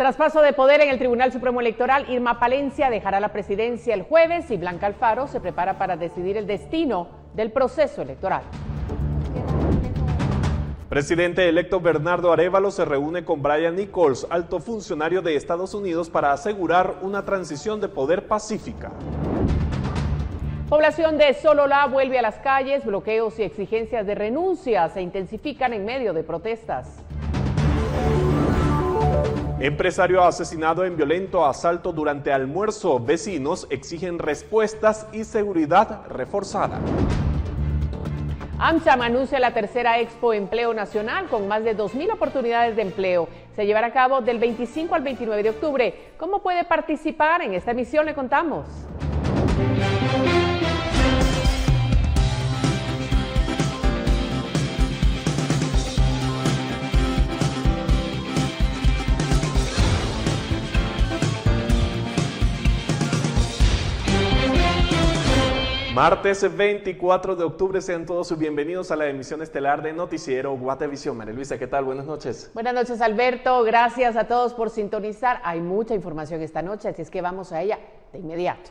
Traspaso de poder en el Tribunal Supremo Electoral. Irma Palencia dejará la presidencia el jueves y Blanca Alfaro se prepara para decidir el destino del proceso electoral. Presidente electo Bernardo Arévalo se reúne con Brian Nichols, alto funcionario de Estados Unidos, para asegurar una transición de poder pacífica. Población de Sololá vuelve a las calles. Bloqueos y exigencias de renuncia se intensifican en medio de protestas. Empresario asesinado en violento asalto durante almuerzo. Vecinos exigen respuestas y seguridad reforzada. AmCham anuncia la tercera Expo Empleo Nacional con más de 2.000 oportunidades de empleo. Se llevará a cabo del 25 al 29 de octubre. ¿Cómo puede participar? En esta emisión le contamos. Martes 24 de octubre, sean todos bienvenidos a la emisión estelar de Noticiero Guatevisión. María Luisa, ¿qué tal? Buenas noches. Buenas noches, Alberto. Gracias a todos por sintonizar. Hay mucha información esta noche, así es que vamos a ella de inmediato.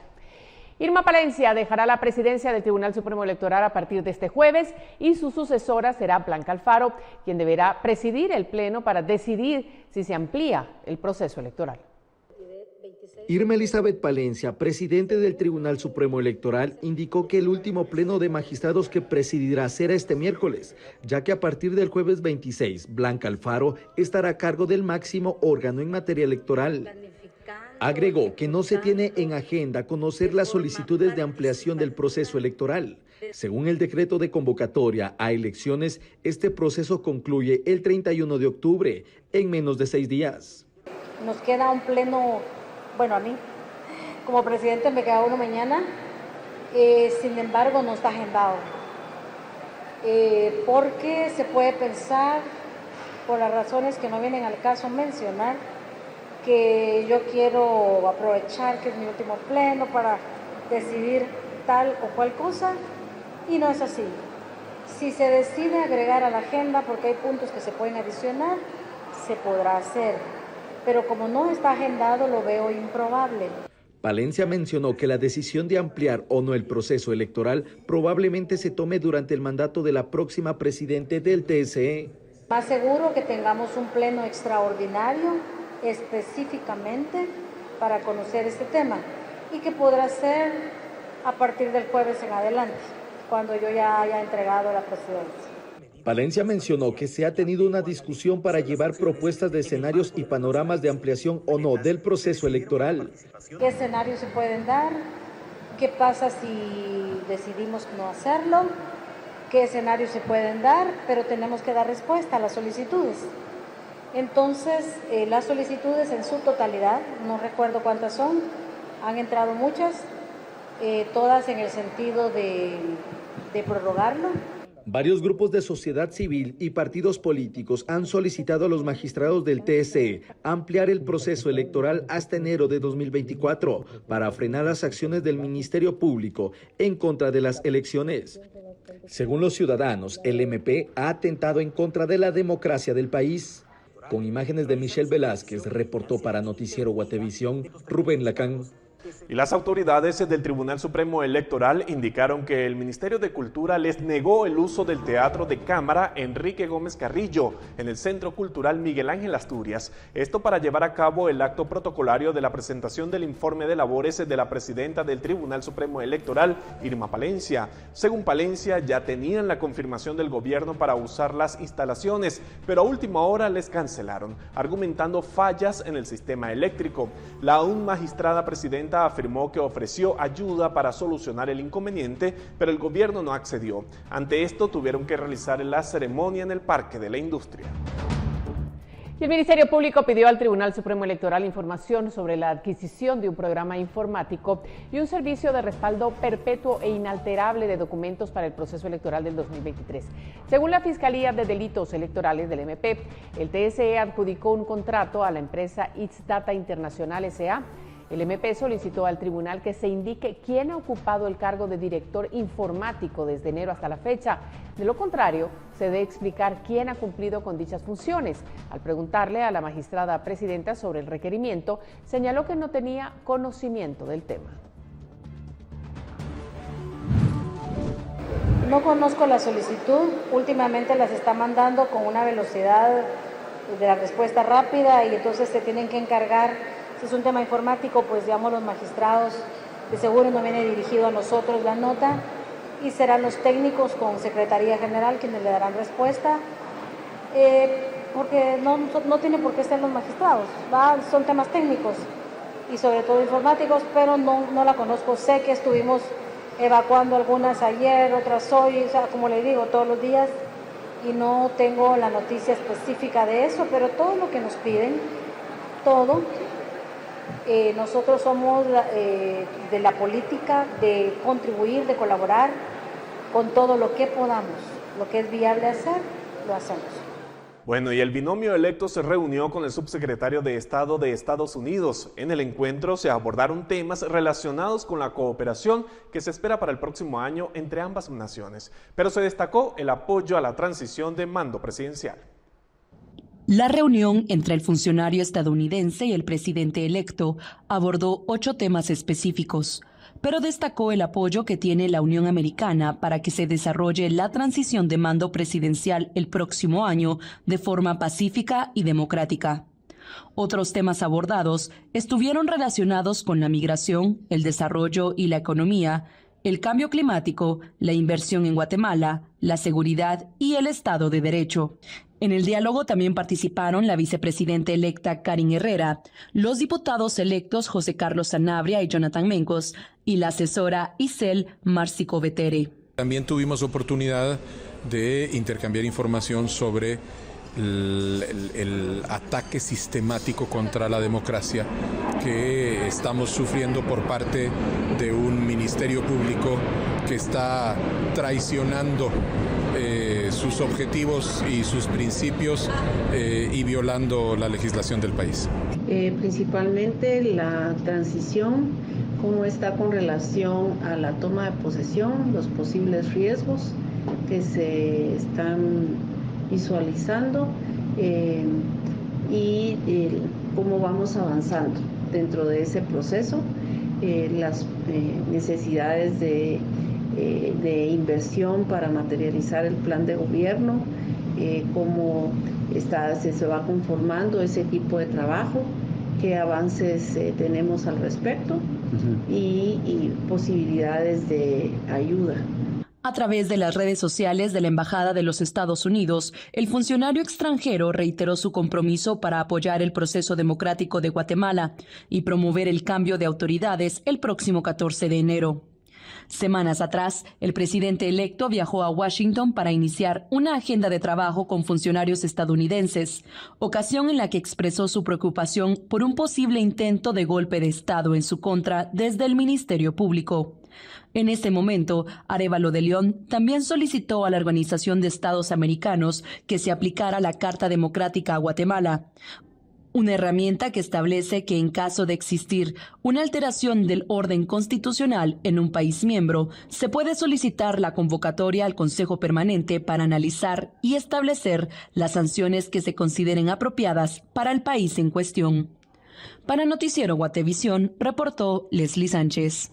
Irma Palencia dejará la presidencia del Tribunal Supremo Electoral a partir de este jueves y su sucesora será Blanca Alfaro, quien deberá presidir el pleno para decidir si se amplía el proceso electoral. Irma Elizabeth Palencia, presidente del Tribunal Supremo Electoral, indicó que el último pleno de magistrados que presidirá será este miércoles, ya que a partir del jueves 26, Blanca Alfaro estará a cargo del máximo órgano en materia electoral. Agregó que no se tiene en agenda conocer las solicitudes de ampliación del proceso electoral. Según el decreto de convocatoria a elecciones, este proceso concluye el 31 de octubre, en menos de 6 días. Nos queda un pleno. Bueno, a mí, como presidente, me queda uno mañana, sin embargo, no está agendado, porque se puede pensar, por las razones que no vienen al caso mencionar, que yo quiero aprovechar que es mi último pleno para decidir tal o cual cosa, y no es así. Si se decide agregar a la agenda, porque hay puntos que se pueden adicionar, se podrá hacer. Pero como no está agendado, lo veo improbable. Palencia mencionó que la decisión de ampliar o no el proceso electoral probablemente se tome durante el mandato de la próxima presidente del TSE. Más seguro que tengamos un pleno extraordinario específicamente para conocer este tema y que podrá ser a partir del jueves en adelante, cuando yo ya haya entregado la presidencia. Palencia mencionó que se ha tenido una discusión para llevar propuestas de escenarios y panoramas de ampliación o no del proceso electoral. ¿Qué escenarios se pueden dar? ¿Qué pasa si decidimos no hacerlo? ¿Qué escenarios se pueden dar? Pero tenemos que dar respuesta a las solicitudes. Entonces, las solicitudes en su totalidad, no recuerdo cuántas son, han entrado muchas, todas en el sentido de prorrogarlo. Varios grupos de sociedad civil y partidos políticos han solicitado a los magistrados del TSE ampliar el proceso electoral hasta enero de 2024 para frenar las acciones del Ministerio Público en contra de las elecciones. Según los ciudadanos, el MP ha atentado en contra de la democracia del país. Con imágenes de Michelle Velázquez, reportó para Noticiero Guatevisión, Rubén Lacán. Y las autoridades del Tribunal Supremo Electoral indicaron que el Ministerio de Cultura les negó el uso del Teatro de Cámara Enrique Gómez Carrillo en el Centro Cultural Miguel Ángel Asturias. Esto para llevar a cabo el acto protocolario de la presentación del informe de labores de la presidenta del Tribunal Supremo Electoral, Irma Palencia. Según Palencia, ya tenían la confirmación del gobierno para usar las instalaciones, pero a última hora les cancelaron, argumentando fallas en el sistema eléctrico. La aún magistrada presidenta afirmó que ofreció ayuda para solucionar el inconveniente, pero el gobierno no accedió. Ante esto, tuvieron que realizar la ceremonia en el Parque de la Industria. Y el Ministerio Público pidió al Tribunal Supremo Electoral información sobre la adquisición de un programa informático y un servicio de respaldo perpetuo e inalterable de documentos para el proceso electoral del 2023. Según la Fiscalía de Delitos Electorales del MP, el TSE adjudicó un contrato a la empresa It's Data Internacional S.A. El MP solicitó al tribunal que se indique quién ha ocupado el cargo de director informático desde enero hasta la fecha. De lo contrario, se debe explicar quién ha cumplido con dichas funciones. Al preguntarle a la magistrada presidenta sobre el requerimiento, señaló que no tenía conocimiento del tema. No conozco la solicitud, últimamente las está mandando con una velocidad de la respuesta rápida y entonces se tienen que encargar, si es un tema informático, pues digamos los magistrados, de seguro no viene dirigido a nosotros la nota y serán los técnicos con Secretaría General quienes le darán respuesta, porque no tiene por qué ser los magistrados, son temas técnicos y sobre todo informáticos, pero no la conozco, sé que estuvimos evacuando algunas ayer, otras hoy, o sea, como le digo, todos los días, y no tengo la noticia específica de eso, pero todo lo que nos piden, todo, nosotros somos de la política, de contribuir, de colaborar con todo lo que podamos, lo que es viable hacer, lo hacemos. Bueno, y el binomio electo se reunió con el subsecretario de Estado de Estados Unidos. En el encuentro se abordaron temas relacionados con la cooperación que se espera para el próximo año entre ambas naciones, pero se destacó el apoyo a la transición de mando presidencial. La reunión entre el funcionario estadounidense y el presidente electo abordó 8 temas específicos, pero destacó el apoyo que tiene la Unión Americana para que se desarrolle la transición de mando presidencial el próximo año de forma pacífica y democrática. Otros temas abordados estuvieron relacionados con la migración, el desarrollo y la economía, el cambio climático, la inversión en Guatemala, la seguridad y el Estado de Derecho. En el diálogo también participaron la vicepresidenta electa Karin Herrera, los diputados electos José Carlos Sanabria y Jonathan Mencos y la asesora Isel Marcico Vetere. También tuvimos oportunidad de intercambiar información sobre el ataque sistemático contra la democracia que estamos sufriendo por parte de un ministerio público que está traicionando sus objetivos y sus principios y violando la legislación del país. Principalmente la transición, cómo está con relación a la toma de posesión, los posibles riesgos que se están visualizando y cómo vamos avanzando dentro de ese proceso, las necesidades de inversión para materializar el plan de gobierno, cómo se va conformando ese equipo de trabajo, qué avances tenemos al respecto y posibilidades de ayuda. A través de las redes sociales de la Embajada de los Estados Unidos, el funcionario extranjero reiteró su compromiso para apoyar el proceso democrático de Guatemala y promover el cambio de autoridades el próximo 14 de enero. Semanas atrás, el presidente electo viajó a Washington para iniciar una agenda de trabajo con funcionarios estadounidenses, ocasión en la que expresó su preocupación por un posible intento de golpe de Estado en su contra desde el Ministerio Público. En ese momento, Arévalo de León también solicitó a la Organización de Estados Americanos que se aplicara la Carta Democrática a Guatemala, una herramienta que establece que en caso de existir una alteración del orden constitucional en un país miembro, se puede solicitar la convocatoria al Consejo Permanente para analizar y establecer las sanciones que se consideren apropiadas para el país en cuestión. Para Noticiero Guatevisión, reportó Leslie Sánchez.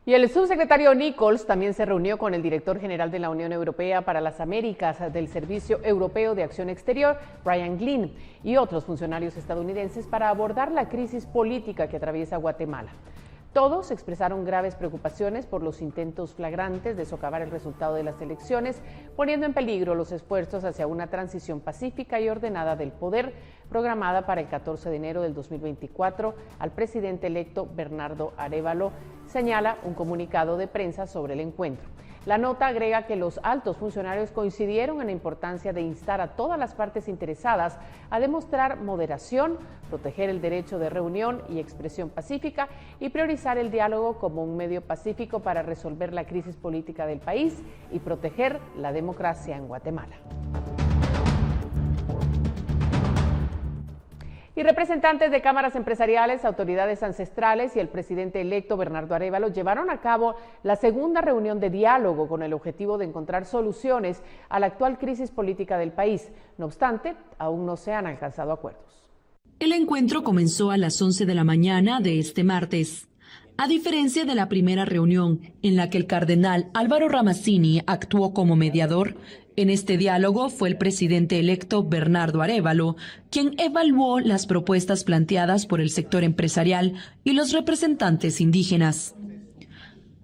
Y el subsecretario Nichols también se reunió con el director general de la Unión Europea para las Américas del Servicio Europeo de Acción Exterior, Brian Glynn, y otros funcionarios estadounidenses para abordar la crisis política que atraviesa Guatemala. Todos expresaron graves preocupaciones por los intentos flagrantes de socavar el resultado de las elecciones, poniendo en peligro los esfuerzos hacia una transición pacífica y ordenada del poder, programada para el 14 de enero del 2024 al presidente electo Bernardo Arévalo, señala un comunicado de prensa sobre el encuentro. La nota agrega que los altos funcionarios coincidieron en la importancia de instar a todas las partes interesadas a demostrar moderación, proteger el derecho de reunión y expresión pacífica y priorizar el diálogo como un medio pacífico para resolver la crisis política del país y proteger la democracia en Guatemala. Y representantes de cámaras empresariales, autoridades ancestrales y el presidente electo Bernardo Arévalo llevaron a cabo la segunda reunión de diálogo con el objetivo de encontrar soluciones a la actual crisis política del país. No obstante, aún no se han alcanzado acuerdos. El encuentro comenzó a las 11 de la mañana de este martes. A diferencia de la primera reunión, en la que el cardenal Álvaro Ramazzini actuó como mediador, en este diálogo fue el presidente electo Bernardo Arévalo quien evaluó las propuestas planteadas por el sector empresarial y los representantes indígenas.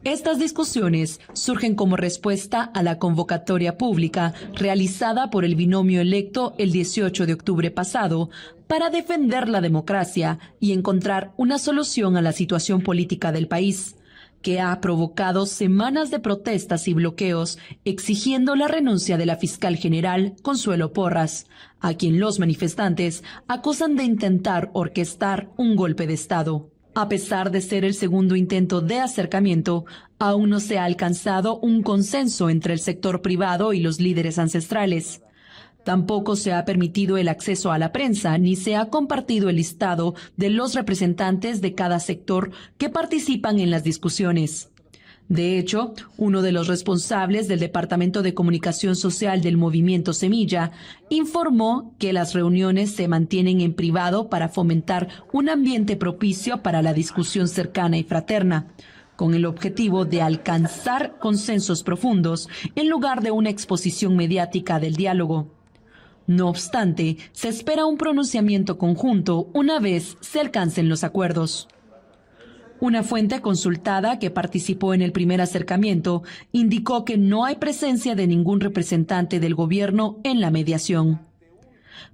Estas discusiones surgen como respuesta a la convocatoria pública realizada por el binomio electo el 18 de octubre pasado para defender la democracia y encontrar una solución a la situación política del país, que ha provocado semanas de protestas y bloqueos exigiendo la renuncia de la fiscal general Consuelo Porras, a quien los manifestantes acusan de intentar orquestar un golpe de Estado. A pesar de ser el segundo intento de acercamiento, aún no se ha alcanzado un consenso entre el sector privado y los líderes ancestrales. Tampoco se ha permitido el acceso a la prensa ni se ha compartido el listado de los representantes de cada sector que participan en las discusiones. De hecho, uno de los responsables del Departamento de Comunicación Social del Movimiento Semilla informó que las reuniones se mantienen en privado para fomentar un ambiente propicio para la discusión cercana y fraterna, con el objetivo de alcanzar consensos profundos en lugar de una exposición mediática del diálogo. No obstante, se espera un pronunciamiento conjunto una vez se alcancen los acuerdos. Una fuente consultada que participó en el primer acercamiento indicó que no hay presencia de ningún representante del gobierno en la mediación.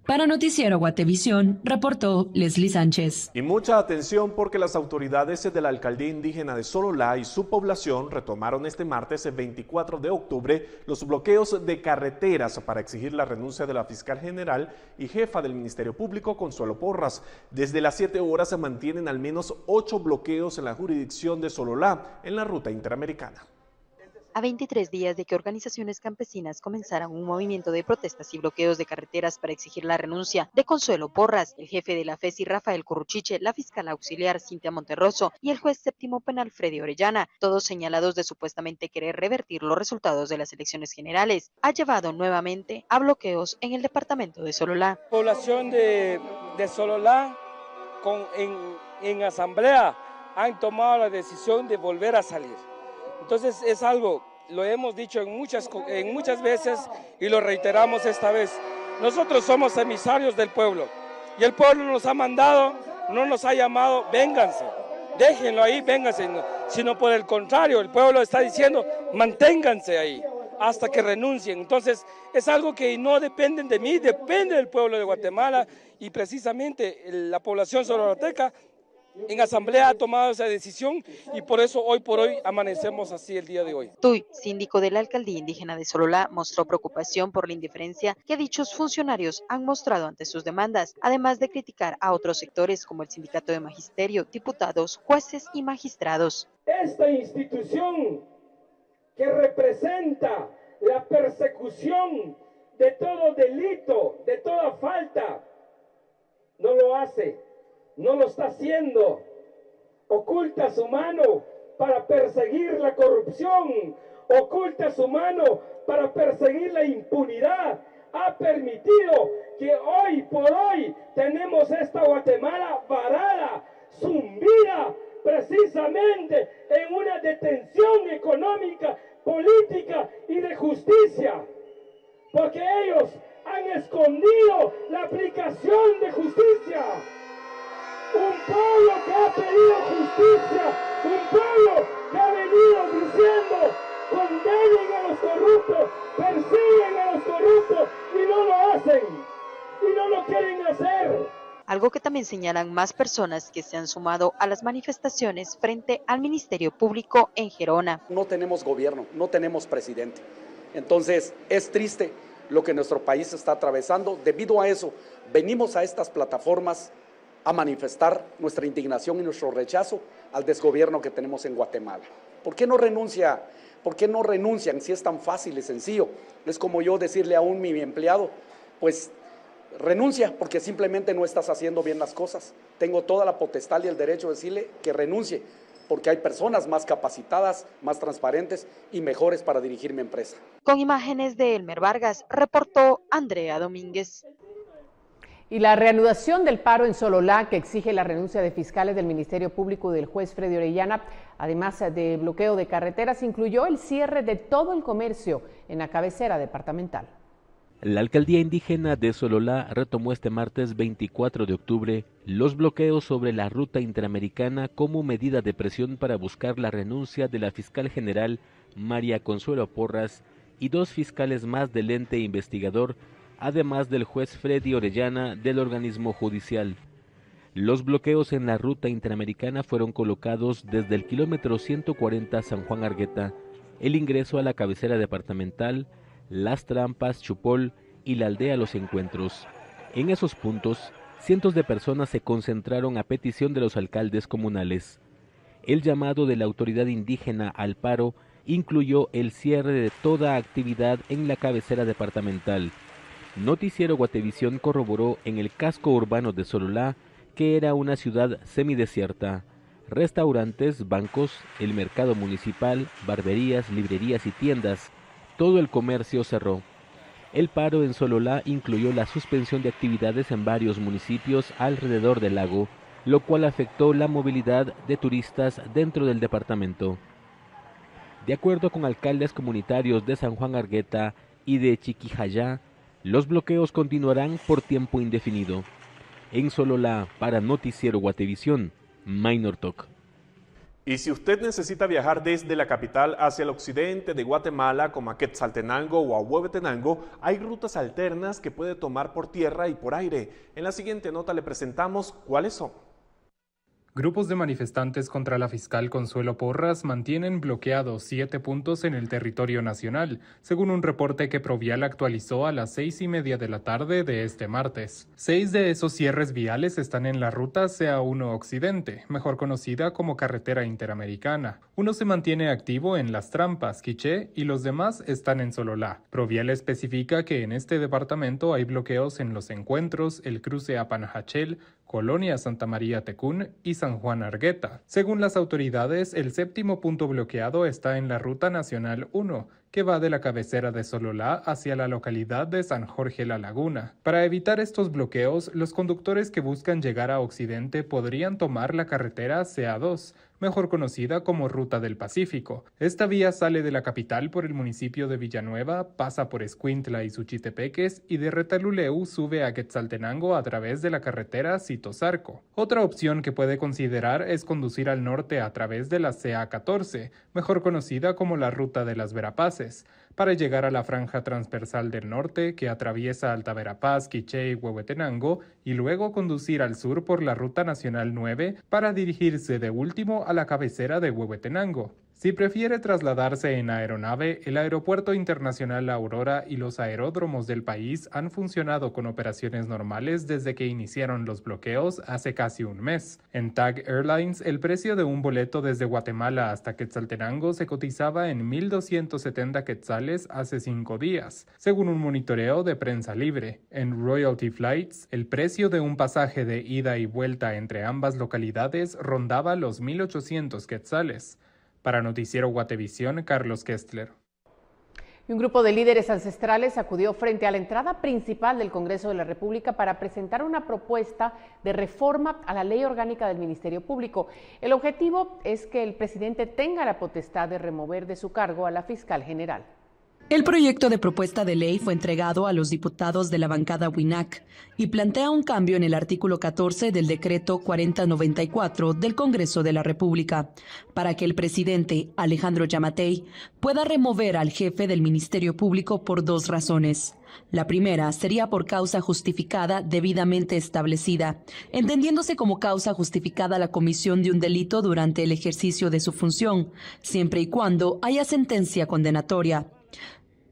Para Noticiero Guatevisión, reportó Leslie Sánchez. Y mucha atención porque las autoridades de la alcaldía indígena de Sololá y su población retomaron este martes, el 24 de octubre, los bloqueos de carreteras para exigir la renuncia de la fiscal general y jefa del Ministerio Público, Consuelo Porras. Desde las 7 horas se mantienen al menos 8 bloqueos en la jurisdicción de Sololá, en la ruta interamericana. A 23 días de que organizaciones campesinas comenzaran un movimiento de protestas y bloqueos de carreteras para exigir la renuncia de Consuelo Porras, el jefe de la FESI Rafael Curruchiche, la fiscal auxiliar Cintia Monterroso y el juez séptimo penal Freddy Orellana, todos señalados de supuestamente querer revertir los resultados de las elecciones generales, ha llevado nuevamente a bloqueos en el departamento de Sololá. Población de Sololá en asamblea han tomado la decisión de volver a salir. Entonces es algo, lo hemos dicho en muchas veces y lo reiteramos esta vez. Nosotros somos emisarios del pueblo y el pueblo nos ha mandado, no nos ha llamado, vénganse, déjenlo ahí, vénganse, sino por el contrario, el pueblo está diciendo, manténganse ahí hasta que renuncien. Entonces es algo que no depende de mí, depende del pueblo de Guatemala y precisamente la población sololateca en asamblea ha tomado esa decisión y por eso hoy por hoy amanecemos así el día de hoy. Tuy, síndico de la alcaldía indígena de Sololá, mostró preocupación por la indiferencia que dichos funcionarios han mostrado ante sus demandas, además de criticar a otros sectores como el sindicato de magisterio, diputados, jueces y magistrados. Esta institución que representa la persecución de todo delito, de toda falta, no lo hace. No lo está haciendo, oculta su mano para perseguir la corrupción, oculta su mano para perseguir la impunidad. Ha permitido que hoy por hoy tenemos esta Guatemala varada, zumbida, precisamente en una detención económica, política y de justicia, porque ellos han escondido la aplicación de justicia. Un pueblo que ha pedido justicia, un pueblo que ha venido diciendo, condenen a los corruptos, persiguen a los corruptos y no lo hacen, y no lo quieren hacer. Algo que también señalan más personas que se han sumado a las manifestaciones frente al Ministerio Público en Gerona. No tenemos gobierno, no tenemos presidente. Entonces es triste lo que nuestro país está atravesando. Debido a eso, venimos a estas plataformas a manifestar nuestra indignación y nuestro rechazo al desgobierno que tenemos en Guatemala. ¿Por qué no renuncia? ¿Por qué no renuncian si es tan fácil y sencillo? Es como yo decirle a mi empleado, pues renuncia porque simplemente no estás haciendo bien las cosas. Tengo toda la potestad y el derecho de decirle que renuncie, porque hay personas más capacitadas, más transparentes y mejores para dirigir mi empresa. Con imágenes de Elmer Vargas, reportó Andrea Domínguez. Y la reanudación del paro en Sololá, que exige la renuncia de fiscales del Ministerio Público y del juez Freddy Orellana, además de bloqueo de carreteras, incluyó el cierre de todo el comercio en la cabecera departamental. La alcaldía indígena de Sololá retomó este martes 24 de octubre los bloqueos sobre la ruta interamericana como medida de presión para buscar la renuncia de la fiscal general María Consuelo Porras y 2 fiscales más del ente investigador, además del juez Freddy Orellana del organismo judicial. Los bloqueos en la ruta interamericana fueron colocados desde el kilómetro 140 San Juan Argueta, el ingreso a la cabecera departamental, Las Trampas, Chupol y la aldea Los Encuentros. En esos puntos, cientos de personas se concentraron a petición de los alcaldes comunales. El llamado de la autoridad indígena al paro incluyó el cierre de toda actividad en la cabecera departamental. Noticiero Guatevisión corroboró en el casco urbano de Sololá que era una ciudad semidesierta. Restaurantes, bancos, el mercado municipal, barberías, librerías y tiendas, todo el comercio cerró. El paro en Sololá incluyó la suspensión de actividades en varios municipios alrededor del lago, lo cual afectó la movilidad de turistas dentro del departamento. De acuerdo con alcaldes comunitarios de San Juan Argueta y de Chiquijayá, los bloqueos continuarán por tiempo indefinido. En Sololá, para Noticiero Guatevisión, Minor Talk. Y si usted necesita viajar desde la capital hacia el occidente de Guatemala, como a Quetzaltenango o a Huehuetenango, hay rutas alternas que puede tomar por tierra y por aire. En la siguiente nota le presentamos cuáles son. Grupos de manifestantes contra la fiscal Consuelo Porras mantienen bloqueados 7 puntos en el territorio nacional, según un reporte que Provial actualizó a las 6:30 de la tarde de este martes. 6 de esos cierres viales están en la ruta CA1 Occidente, mejor conocida como carretera interamericana. Uno se mantiene activo en Las Trampas, Quiché, y los demás están en Sololá. Provial especifica que en este departamento hay bloqueos en Los Encuentros, el cruce a Panajachel, Colonia Santa María Tecún y San Juan Argueta. Según las autoridades, el 7º punto bloqueado está en la Ruta Nacional 1, que va de la cabecera de Sololá hacia la localidad de San Jorge La Laguna. Para evitar estos bloqueos, los conductores que buscan llegar a Occidente podrían tomar la carretera CA2, mejor conocida como Ruta del Pacífico. Esta vía sale de la capital por el municipio de Villanueva, pasa por Escuintla y Suchitepeques y de Retaluleu sube a Quetzaltenango a través de la carretera Citosarco. Otra opción que puede considerar es conducir al norte a través de la CA14, mejor conocida como la Ruta de las Verapaces, para llegar a la franja transversal del norte que atraviesa Alta Verapaz, Quiché y Huehuetenango y luego conducir al sur por la Ruta Nacional 9 para dirigirse de último a la cabecera de Huehuetenango. Si prefiere trasladarse en aeronave, el Aeropuerto Internacional La Aurora y los aeródromos del país han funcionado con operaciones normales desde que iniciaron los bloqueos hace casi un mes. En TAG Airlines, el precio de un boleto desde Guatemala hasta Quetzaltenango se cotizaba en 1,270 quetzales hace 5 días, según un monitoreo de Prensa Libre. En Royalty Flights, el precio de un pasaje de ida y vuelta entre ambas localidades rondaba los 1,800 quetzales. Para Noticiero Guatevisión, Carlos Kestler. Y un grupo de líderes ancestrales acudió frente a la entrada principal del Congreso de la República para presentar una propuesta de reforma a la Ley Orgánica del Ministerio Público. El objetivo es que el presidente tenga la potestad de remover de su cargo a la fiscal general. El proyecto de propuesta de ley fue entregado a los diputados de la bancada WINAC y plantea un cambio en el artículo 14 del decreto 4094 del Congreso de la República para que el presidente, Alejandro Yamatei, pueda remover al jefe del Ministerio Público por 2 razones. La primera sería por causa justificada debidamente establecida, entendiéndose como causa justificada la comisión de un delito durante el ejercicio de su función, siempre y cuando haya sentencia condenatoria.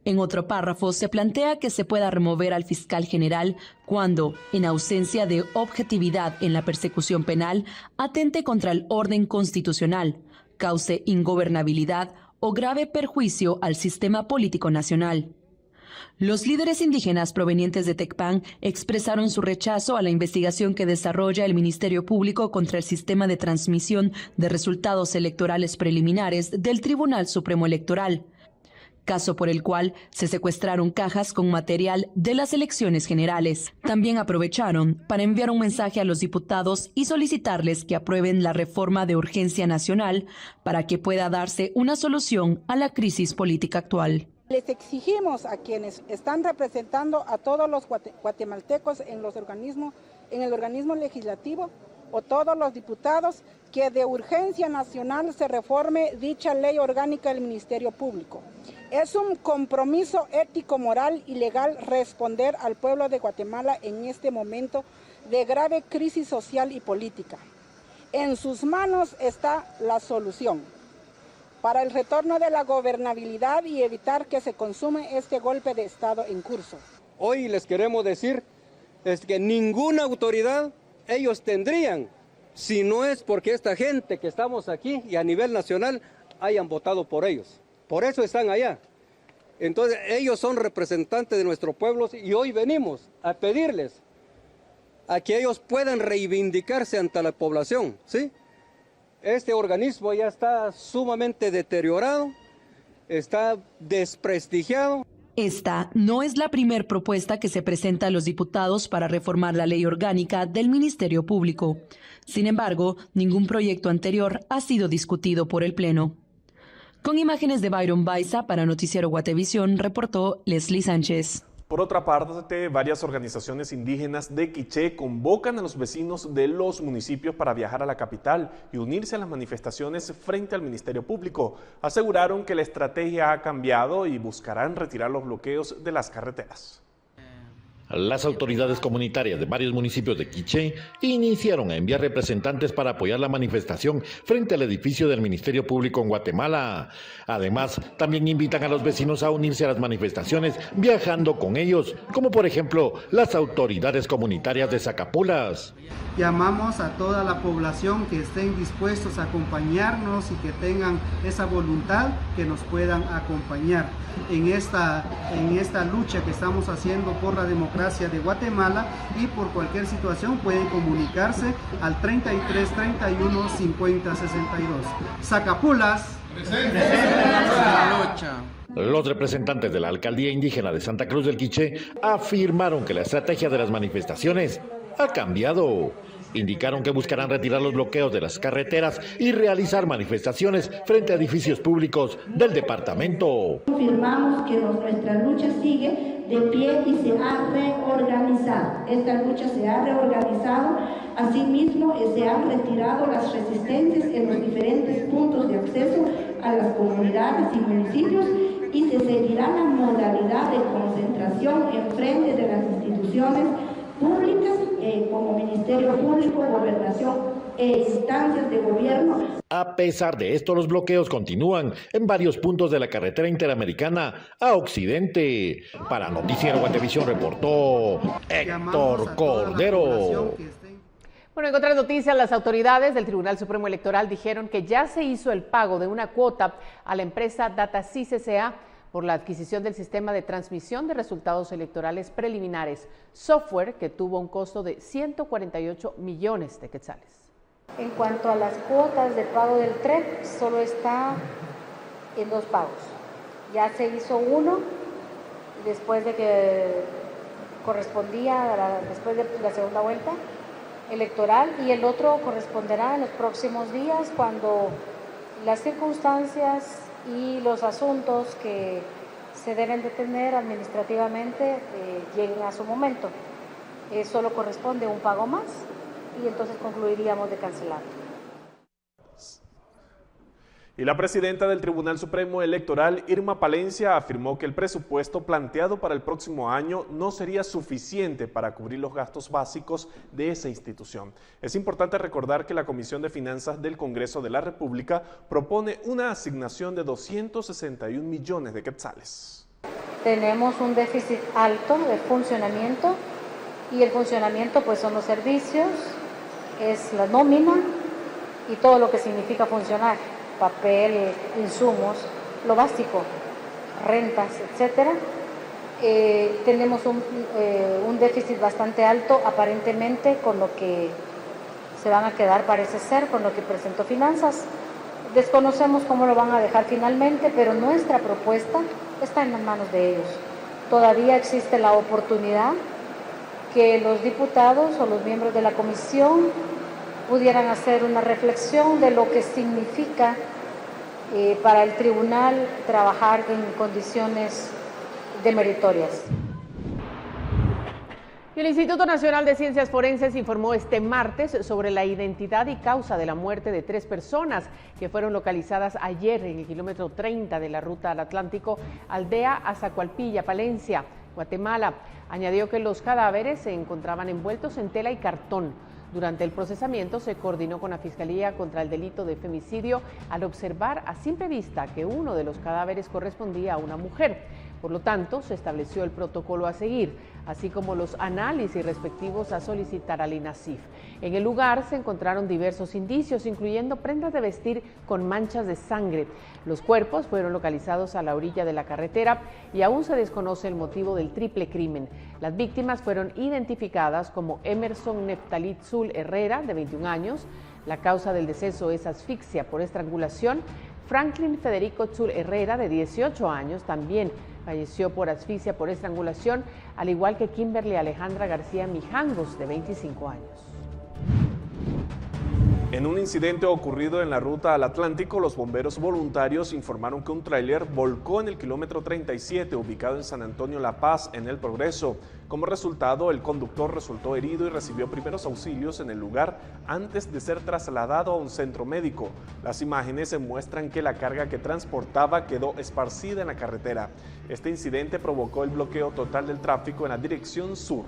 En otro párrafo se plantea que se pueda remover al fiscal general cuando, en ausencia de objetividad en la persecución penal, atente contra el orden constitucional, cause ingobernabilidad o grave perjuicio al sistema político nacional. Los líderes indígenas provenientes de Tecpan expresaron su rechazo a la investigación que desarrolla el Ministerio Público contra el sistema de transmisión de resultados electorales preliminares del Tribunal Supremo Electoral, caso por el cual se secuestraron cajas con material de las elecciones generales. También aprovecharon para enviar un mensaje a los diputados y solicitarles que aprueben la reforma de urgencia nacional para que pueda darse una solución a la crisis política actual. Les exigimos a quienes están representando a todos los guatemaltecos en el organismo legislativo o todos los diputados que de urgencia nacional se reforme dicha ley orgánica del Ministerio Público. Es un compromiso ético, moral y legal responder al pueblo de Guatemala en este momento de grave crisis social y política. En sus manos está la solución para el retorno de la gobernabilidad y evitar que se consume este golpe de Estado en curso. Hoy les queremos decir que ninguna autoridad ellos tendrían si no es porque esta gente que estamos aquí y a nivel nacional hayan votado por ellos. Por eso están allá. Entonces ellos son representantes de nuestros pueblos y hoy venimos a pedirles a que ellos puedan reivindicarse ante la población, ¿sí? Este organismo ya está sumamente deteriorado, está desprestigiado. Esta no es la primera propuesta que se presenta a los diputados para reformar la ley orgánica del Ministerio Público. Sin embargo, ningún proyecto anterior ha sido discutido por el Pleno. Con imágenes de Byron Baiza para Noticiero Guatevisión, reportó Leslie Sánchez. Por otra parte, varias organizaciones indígenas de Quiché convocan a los vecinos de los municipios para viajar a la capital y unirse a las manifestaciones frente al Ministerio Público. Aseguraron que la estrategia ha cambiado y buscarán retirar los bloqueos de las carreteras. Las autoridades comunitarias de varios municipios de Quiché iniciaron a enviar representantes para apoyar la manifestación frente al edificio del Ministerio Público en Guatemala. Además, también invitan a los vecinos a unirse a las manifestaciones viajando con ellos, como por ejemplo las autoridades comunitarias de Zacapulas. Llamamos a toda la población que estén dispuestos a acompañarnos y que tengan esa voluntad que nos puedan acompañar en esta lucha que estamos haciendo por la democracia de Guatemala, y por cualquier situación pueden comunicarse al 33 31 50 62. Zacapulas, presente en la lucha. Los representantes de la Alcaldía Indígena de Santa Cruz del Quiché afirmaron que la estrategia de las manifestaciones ha cambiado. Indicaron que buscarán retirar los bloqueos de las carreteras y realizar manifestaciones frente a edificios públicos del departamento. Confirmamos que nuestra lucha sigue de pie y se ha reorganizado. Esta lucha se ha reorganizado. Asimismo, se han retirado las resistencias en los diferentes puntos de acceso a las comunidades y municipios, y se seguirá la modalidad de concentración en frente de las instituciones públicas como Ministerio Público, Gobernación e instancias de gobierno. A pesar de esto, los bloqueos continúan en varios puntos de la carretera interamericana a Occidente. Para Noticiero Guatevisión reportó Héctor Cordero. Bueno, en otras noticias, las autoridades del Tribunal Supremo Electoral dijeron que ya se hizo el pago de una cuota a la empresa DataSys S.A. por la adquisición del sistema de transmisión de resultados electorales preliminares, software que tuvo un costo de 148 millones de quetzales. En cuanto a las cuotas de pago del TREP, solo está en 2 pagos. Ya se hizo uno después de que correspondía después de la segunda vuelta electoral, y el otro corresponderá en los próximos días cuando las circunstancias y los asuntos que se deben de tener administrativamente lleguen a su momento. Solo corresponde un pago más y entonces concluiríamos de cancelar. Y la presidenta del Tribunal Supremo Electoral, Irma Palencia, afirmó que el presupuesto planteado para el próximo año no sería suficiente para cubrir los gastos básicos de esa institución. Es importante recordar que la Comisión de Finanzas del Congreso de la República propone una asignación de 261 millones de quetzales. Tenemos un déficit alto de funcionamiento, y el funcionamiento pues son los servicios, es la nómina y todo lo que significa funcionar. Papel, insumos, lo básico, rentas, etcétera. tenemos un déficit bastante alto aparentemente con lo que se van a quedar, parece ser, con lo que presentó Finanzas. Desconocemos cómo lo van a dejar finalmente, pero nuestra propuesta está en las manos de ellos. Todavía existe la oportunidad que los diputados o los miembros de la comisión pudieran hacer una reflexión de lo que significa para el tribunal trabajar en condiciones demeritorias. El Instituto Nacional de Ciencias Forenses informó este martes sobre la identidad y causa de la muerte de 3 personas que fueron localizadas ayer en el kilómetro 30 de la ruta al Atlántico, aldea Azacualpilla, Palencia, Guatemala. Añadió que los cadáveres se encontraban envueltos en tela y cartón. Durante el procesamiento se coordinó con la Fiscalía contra el delito de femicidio al observar a simple vista que uno de los cadáveres correspondía a una mujer. Por lo tanto, se estableció el protocolo a seguir, así como los análisis respectivos a solicitar al INASIF. En el lugar se encontraron diversos indicios, incluyendo prendas de vestir con manchas de sangre. Los cuerpos fueron localizados a la orilla de la carretera y aún se desconoce el motivo del triple crimen. Las víctimas fueron identificadas como Emerson Neftalit Zul Herrera, de 21 años. La causa del deceso es asfixia por estrangulación. Franklin Federico Zul Herrera, de 18 años, también falleció por asfixia por estrangulación, al igual que Kimberly Alejandra García Mijangos, de 25 años. En un incidente ocurrido en la ruta al Atlántico, los bomberos voluntarios informaron que un tráiler volcó en el kilómetro 37, ubicado en San Antonio La Paz, en El Progreso. Como resultado, el conductor resultó herido y recibió primeros auxilios en el lugar antes de ser trasladado a un centro médico. Las imágenes muestran que la carga que transportaba quedó esparcida en la carretera. Este incidente provocó el bloqueo total del tráfico en la dirección sur.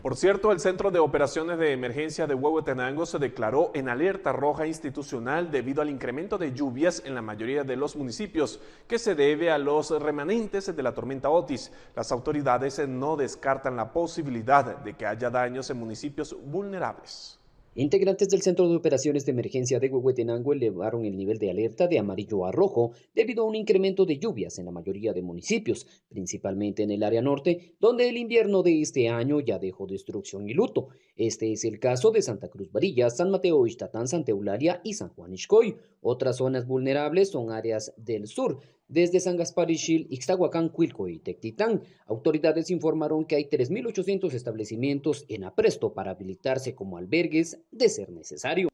Por cierto, el Centro de Operaciones de Emergencia de Huehuetenango se declaró en alerta roja institucional debido al incremento de lluvias en la mayoría de los municipios, que se debe a los remanentes de la tormenta Otis. Las autoridades no descartan la posibilidad de que haya daños en municipios vulnerables. Integrantes del Centro de Operaciones de Emergencia de Huehuetenango elevaron el nivel de alerta de amarillo a rojo debido a un incremento de lluvias en la mayoría de municipios, principalmente en el área norte, donde el invierno de este año ya dejó destrucción y luto. Este es el caso de Santa Cruz Varilla, San Mateo Ixtatán, Santa Eulalia y San Juan Ixcoy. Otras zonas vulnerables son áreas del sur, desde San Gaspar Ixil, Ixtahuacán, Cuilco y Tectitán. Autoridades informaron que hay 3.800 establecimientos en apresto para habilitarse como albergues de ser necesario.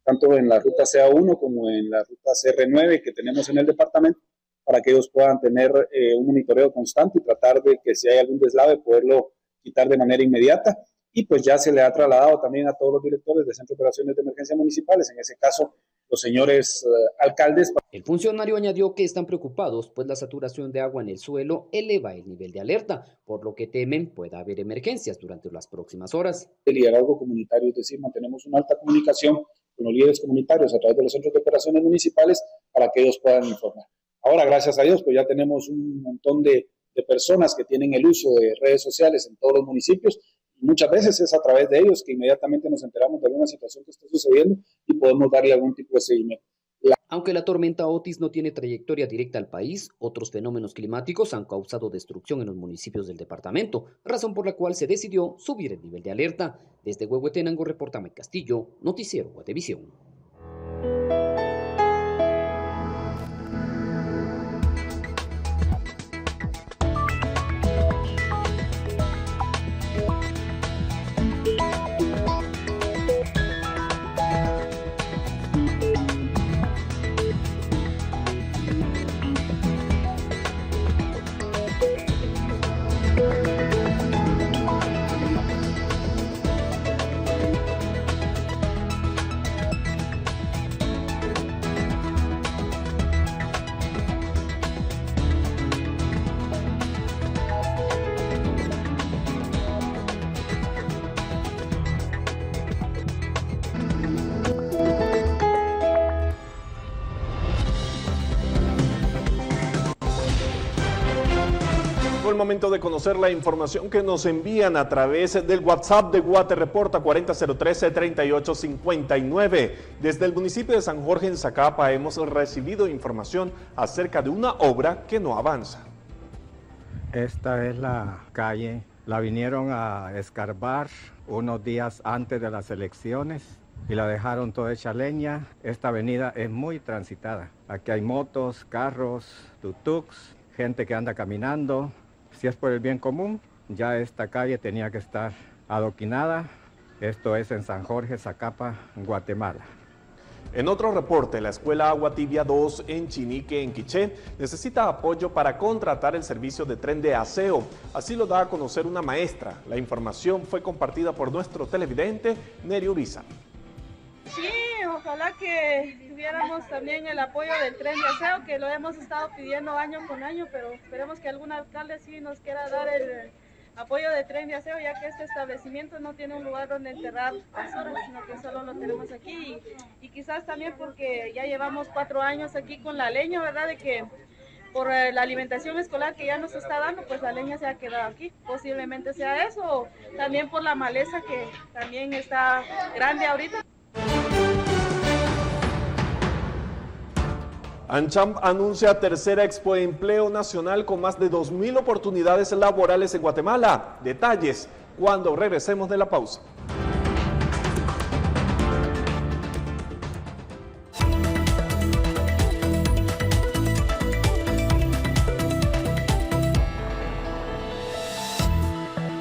Tanto en la ruta CA1 como en la ruta CR9 que tenemos en el departamento, para que ellos puedan tener un monitoreo constante y tratar de que si hay algún deslave poderlo quitar de manera inmediata. Y pues ya se le ha trasladado también a todos los directores de Centro de Operaciones de Emergencia Municipales, en ese caso los señores alcaldes. El funcionario añadió que están preocupados, pues la saturación de agua en el suelo eleva el nivel de alerta, por lo que temen pueda haber emergencias durante las próximas horas. El liderazgo comunitario, es decir, mantenemos una alta comunicación con los líderes comunitarios a través de los centros de operaciones municipales para que ellos puedan informar. Ahora, gracias a Dios, pues ya tenemos un montón de personas que tienen el uso de redes sociales en todos los municipios. Muchas veces es a través de ellos que inmediatamente nos enteramos de alguna situación que está sucediendo y podemos darle algún tipo de seguimiento. Aunque la tormenta Otis no tiene trayectoria directa al país, otros fenómenos climáticos han causado destrucción en los municipios del departamento, razón por la cual se decidió subir el nivel de alerta. Desde Huehuetenango reporta Mike Castillo, Noticiero Guatevisión. El momento de conocer la información que nos envían a través del WhatsApp de Guate Reporta 4013-3859. Desde el municipio de San Jorge en Zacapa hemos recibido información acerca de una obra que no avanza. Esta es la calle, la vinieron a escarbar unos días antes de las elecciones y la dejaron toda hecha leña. Esta avenida es muy transitada. Aquí hay motos, carros, tutuks, gente que anda caminando. Si es por el bien común, ya esta calle tenía que estar adoquinada. Esto es en San Jorge, Zacapa, Guatemala. En otro reporte, la escuela Agua Tibia 2 en Chinique, en Quiché, necesita apoyo para contratar el servicio de tren de aseo. Así lo da a conocer una maestra. La información fue compartida por nuestro televidente, Neri Uriza. Sí, ojalá que tuviéramos también el apoyo del tren de aseo, que lo hemos estado pidiendo año con año, pero esperemos que algún alcalde sí nos quiera dar el apoyo de tren de aseo, ya que este establecimiento no tiene un lugar donde enterrar basuras, sino que solo lo tenemos aquí. Y quizás también porque ya llevamos 4 años aquí con la leña, ¿verdad? De que por la alimentación escolar que ya nos está dando, pues la leña se ha quedado aquí. Posiblemente sea eso, o también por la maleza que también está grande ahorita. AmCham anuncia tercera Expo Empleo Nacional con más de 2.000 oportunidades laborales en Guatemala. Detalles cuando regresemos de la pausa.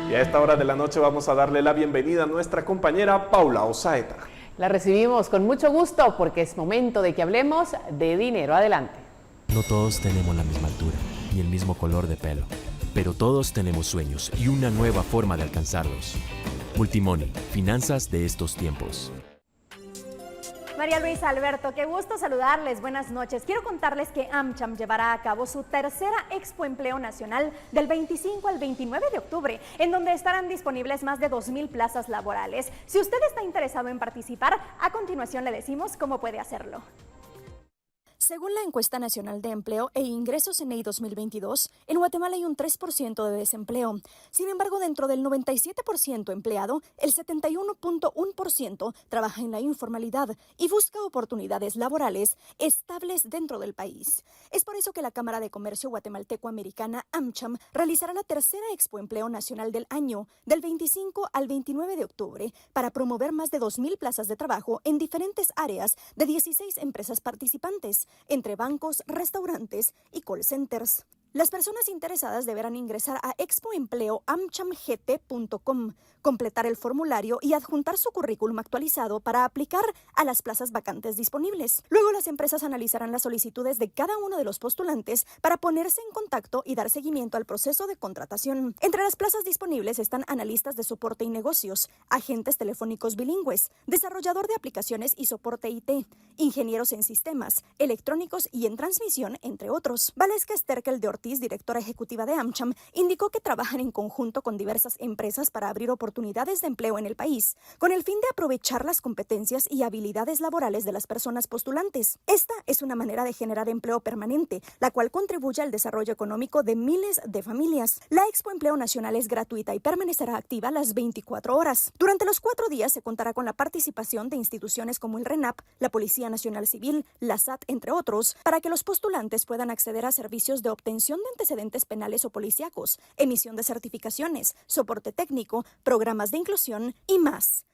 Y a esta hora de la noche vamos a darle la bienvenida a nuestra compañera Paula Osaeta. La recibimos con mucho gusto porque es momento de que hablemos de dinero. Adelante. No todos tenemos la misma altura ni el mismo color de pelo, pero todos tenemos sueños y una nueva forma de alcanzarlos. Multimoney, finanzas de estos tiempos. María Luisa, Alberto, qué gusto saludarles, buenas noches. Quiero contarles que AmCham llevará a cabo su tercera Expo Empleo Nacional del 25 al 29 de octubre, en donde estarán disponibles más de 2.000 plazas laborales. Si usted está interesado en participar, a continuación le decimos cómo puede hacerlo. Según la Encuesta Nacional de Empleo e Ingresos ENEI 2022, en Guatemala hay un 3% de desempleo. Sin embargo, dentro del 97% empleado, el 71.1% trabaja en la informalidad y busca oportunidades laborales estables dentro del país. Es por eso que la Cámara de Comercio Guatemalteco-Americana, AmCham, realizará la tercera Expo Empleo Nacional del año, del 25 al 29 de octubre, para promover más de 2.000 plazas de trabajo en diferentes áreas de 16 empresas participantes, entre bancos, restaurantes y call centers. Las personas interesadas deberán ingresar a expoempleoamchamgt.com, completar el formulario y adjuntar su currículum actualizado para aplicar a las plazas vacantes disponibles. Luego las empresas analizarán las solicitudes de cada uno de los postulantes para ponerse en contacto y dar seguimiento al proceso de contratación. Entre las plazas disponibles están analistas de soporte y negocios, agentes telefónicos bilingües, desarrollador de aplicaciones y soporte IT, ingenieros en sistemas, electrónicos y en transmisión, entre otros. Valesca Sterkel de Ortiz, directora ejecutiva de AmCham, indicó que trabajan en conjunto con diversas empresas para abrir oportunidades de empleo en el país, con el fin de aprovechar las competencias y habilidades laborales de las personas postulantes. Esta es una manera de generar empleo permanente, la cual contribuye al desarrollo económico de miles de familias. La Expo Empleo Nacional es gratuita y permanecerá activa las 24 horas. Durante los 4 días se contará con la participación de instituciones como el RENAP, la Policía Nacional Civil, la SAT, entre otros, para que los postulantes puedan acceder a servicios de obtención de antecedentes penales o policíacos, emisión de certificaciones, soporte técnico, programas de inclusión y más.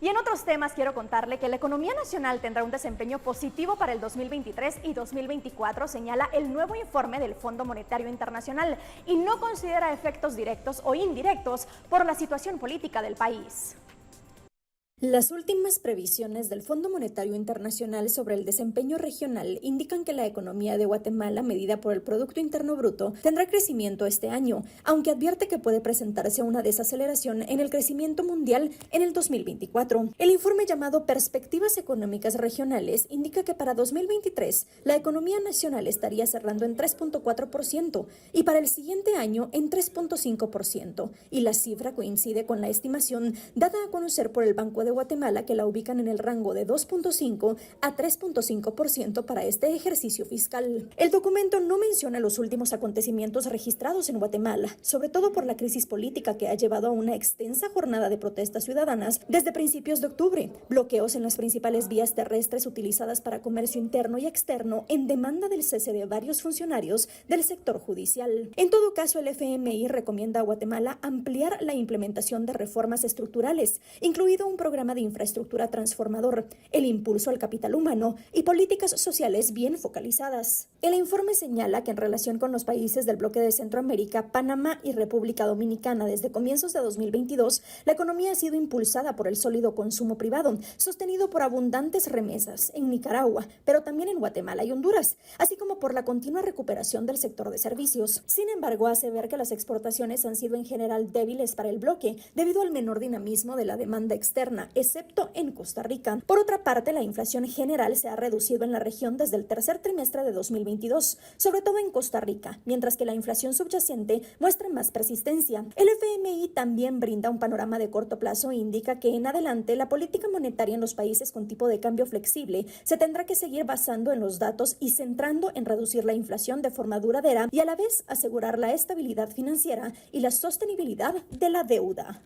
Y en otros temas quiero contarle que la economía nacional tendrá un desempeño positivo para el 2023 y 2024, señala el nuevo informe del Fondo Monetario Internacional, y no considera efectos directos o indirectos por la situación política del país. Las últimas previsiones del Fondo Monetario Internacional sobre el desempeño regional indican que la economía de Guatemala, medida por el Producto Interno Bruto, tendrá crecimiento este año, aunque advierte que puede presentarse una desaceleración en el crecimiento mundial en el 2024. El informe llamado Perspectivas Económicas Regionales indica que para 2023 la economía nacional estaría cerrando en 3.4% y para el siguiente año en 3.5%, y la cifra coincide con la estimación dada a conocer por el Banco de Guatemala que la ubican en el rango de 2.5 a 3.5% para este ejercicio fiscal. El documento no menciona los últimos acontecimientos registrados en Guatemala, sobre todo por la crisis política que ha llevado a una extensa jornada de protestas ciudadanas desde principios de octubre, bloqueos en las principales vías terrestres utilizadas para comercio interno y externo en demanda del cese de varios funcionarios del sector judicial. En todo caso, el FMI recomienda a Guatemala ampliar la implementación de reformas estructurales, incluido un programa de infraestructura transformador, el impulso al capital humano y políticas sociales bien focalizadas. El informe señala que en relación con los países del bloque de Centroamérica, Panamá y República Dominicana desde comienzos de 2022, la economía ha sido impulsada por el sólido consumo privado, sostenido por abundantes remesas en Nicaragua, pero también en Guatemala y Honduras, así como por la continua recuperación del sector de servicios. Sin embargo, hace ver que las exportaciones han sido en general débiles para el bloque, debido al menor dinamismo de la demanda externa, excepto en Costa Rica. Por otra parte, la inflación general se ha reducido en la región desde el tercer trimestre de 2022, sobre todo en Costa Rica, mientras que la inflación subyacente muestra más persistencia. El FMI también brinda un panorama de corto plazo e indica que en adelante la política monetaria en los países con tipo de cambio flexible se tendrá que seguir basando en los datos y centrando en reducir la inflación de forma duradera y a la vez asegurar la estabilidad financiera y la sostenibilidad de la deuda.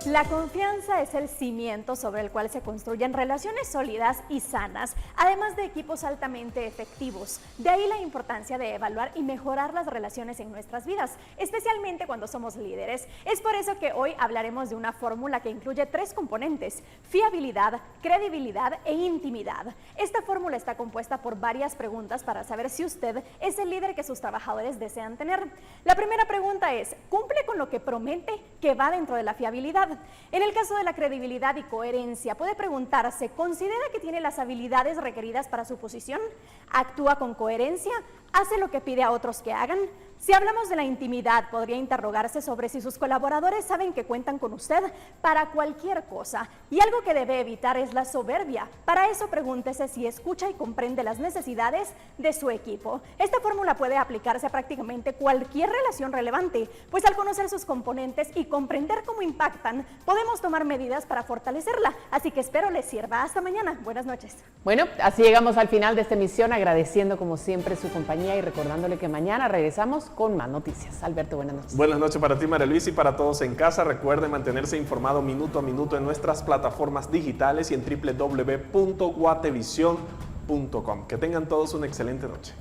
La confianza es el cimiento sobre el cual se construyen relaciones sólidas y sanas, además de equipos altamente efectivos. De ahí la importancia de evaluar y mejorar las relaciones en nuestras vidas, especialmente cuando somos líderes. Es por eso que hoy hablaremos de una fórmula que incluye 3 componentes: fiabilidad, credibilidad e intimidad. Esta fórmula está compuesta por varias preguntas para saber si usted es el líder que sus trabajadores desean tener. La primera pregunta es: ¿cumple con lo que promete que va dentro de la fiabilidad? En el caso de la credibilidad y coherencia, puede preguntarse: ¿considera que tiene las habilidades requeridas para su posición? ¿Actúa con coherencia? ¿Hace lo que pide a otros que hagan? Si hablamos de la intimidad, podría interrogarse sobre si sus colaboradores saben que cuentan con usted para cualquier cosa. Y algo que debe evitar es la soberbia. Para eso, pregúntese si escucha y comprende las necesidades de su equipo. Esta fórmula puede aplicarse a prácticamente cualquier relación relevante, pues al conocer sus componentes y comprender cómo impactan, podemos tomar medidas para fortalecerla. Así que espero les sirva. Hasta mañana. Buenas noches. Bueno, así llegamos al final de esta emisión, agradeciendo como siempre su compañía y recordándole que mañana regresamos con más noticias. Alberto, buenas noches. Buenas noches para ti, María Luisa, y para todos en casa. Recuerde mantenerse informado minuto a minuto en nuestras plataformas digitales y en www.guatevision.com. Que tengan todos una excelente noche.